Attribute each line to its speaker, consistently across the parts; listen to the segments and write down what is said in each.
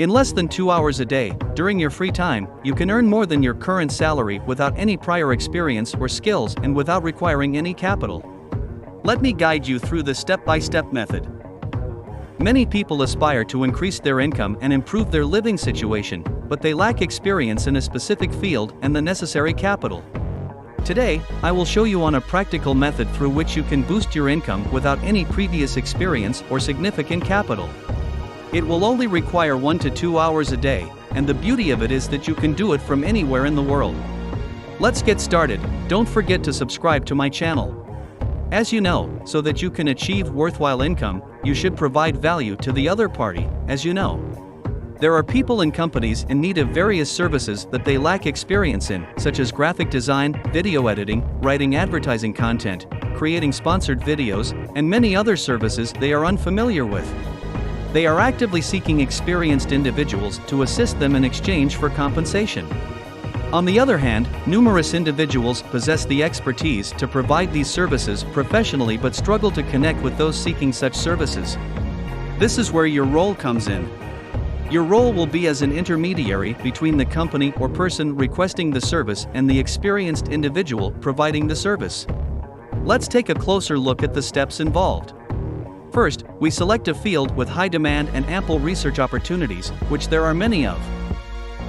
Speaker 1: In less than 2 hours a day, during your free time, you can earn more than your current salary without any prior experience or skills and without requiring any capital. Let me guide you through the step-by-step method. Many people aspire to increase their income and improve their living situation, but they lack experience in a specific field and the necessary capital. Today, I will show you on a practical method through which you can boost your income without any previous experience or significant capital. It will only require 1 to 2 hours a day, and the beauty of it is that you can do it from anywhere in the world. Let's get started. Don't forget to subscribe to my channel. As you know, so that you can achieve worthwhile income, you should provide value to the other party, as you know. There are people and companies in need of various services that they lack experience in, such as graphic design, video editing, writing advertising content, creating sponsored videos, and many other services they are unfamiliar with. They are actively seeking experienced individuals to assist them in exchange for compensation. On the other hand, numerous individuals possess the expertise to provide these services professionally but struggle to connect with those seeking such services. This is where your role comes in. Your role will be as an intermediary between the company or person requesting the service and the experienced individual providing the service. Let's take a closer look at the steps involved. First, we select a field with high demand and ample research opportunities, which there are many of.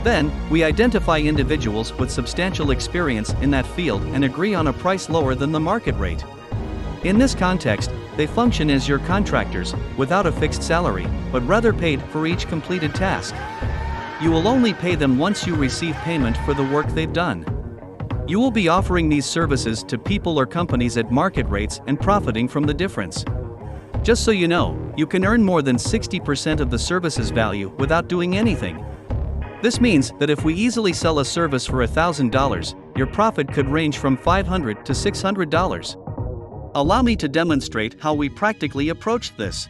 Speaker 1: Then, we identify individuals with substantial experience in that field and agree on a price lower than the market rate. In this context, they function as your contractors, without a fixed salary, but rather paid for each completed task. You will only pay them once you receive payment for the work they've done. You will be offering these services to people or companies at market rates and profiting from the difference. Just so you know, you can earn more than 60% of the service's value without doing anything. This means that if we easily sell a service for $1,000, your profit could range from $500 to $600. Allow me to demonstrate how we practically approached this.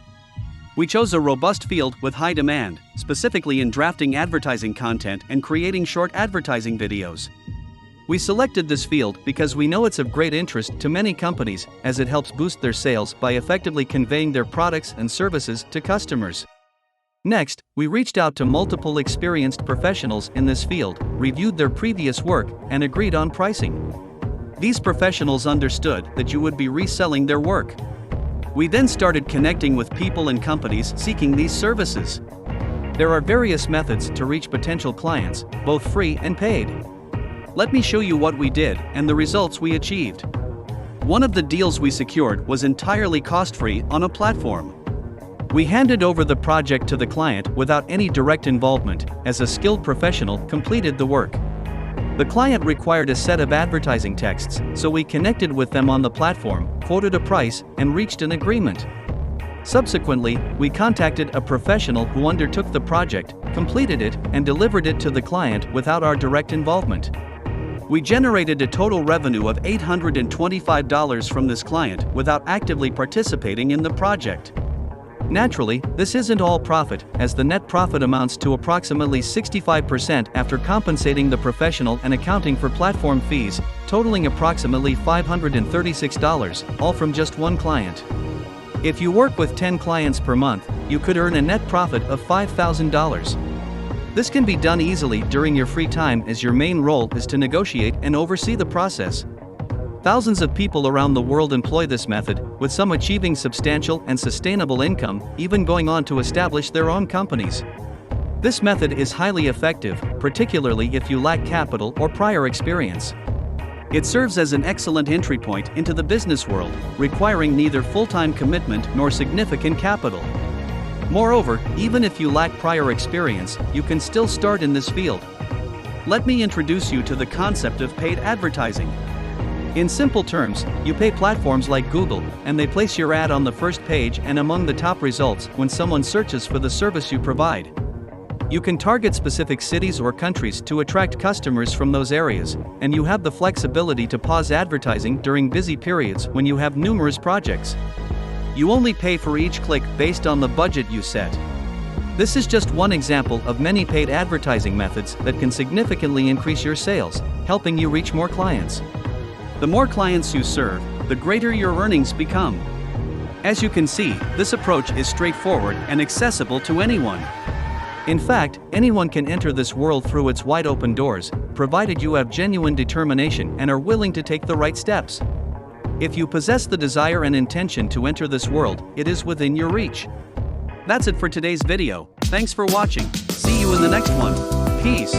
Speaker 1: We chose a robust field with high demand, specifically in drafting advertising content and creating short advertising videos. We selected this field because we know it's of great interest to many companies, as it helps boost their sales by effectively conveying their products and services to customers. Next, we reached out to multiple experienced professionals in this field, reviewed their previous work, and agreed on pricing. These professionals understood that you would be reselling their work. We then started connecting with people and companies seeking these services. There are various methods to reach potential clients, both free and paid. Let me show you what we did and the results we achieved. One of the deals we secured was entirely cost-free on a platform. We handed over the project to the client without any direct involvement, as a skilled professional completed the work. The client required a set of advertising texts, so we connected with them on the platform, quoted a price, and reached an agreement. Subsequently, we contacted a professional who undertook the project, completed it, and delivered it to the client without our direct involvement. We generated a total revenue of $825 from this client without actively participating in the project. Naturally, this isn't all profit, as the net profit amounts to approximately 65% after compensating the professional and accounting for platform fees, totaling approximately $536, all from just one client. If you work with 10 clients per month, you could earn a net profit of $5,000. This can be done easily during your free time, as your main role is to negotiate and oversee the process. Thousands of people around the world employ this method, with some achieving substantial and sustainable income, even going on to establish their own companies. This method is highly effective, particularly if you lack capital or prior experience. It serves as an excellent entry point into the business world, requiring neither full-time commitment nor significant capital. Moreover, even if you lack prior experience, you can still start in this field. Let me introduce you to the concept of paid advertising. In simple terms, you pay platforms like Google, and they place your ad on the first page and among the top results when someone searches for the service you provide. You can target specific cities or countries to attract customers from those areas, and you have the flexibility to pause advertising during busy periods when you have numerous projects. You only pay for each click based on the budget you set. This is just one example of many paid advertising methods that can significantly increase your sales, helping you reach more clients. The more clients you serve, the greater your earnings become. As you can see, this approach is straightforward and accessible to anyone. In fact, anyone can enter this world through its wide open doors, provided you have genuine determination and are willing to take the right steps. If you possess the desire and intention to enter this world, it is within your reach. That's it for today's video. Thanks for watching. See you in the next one. Peace.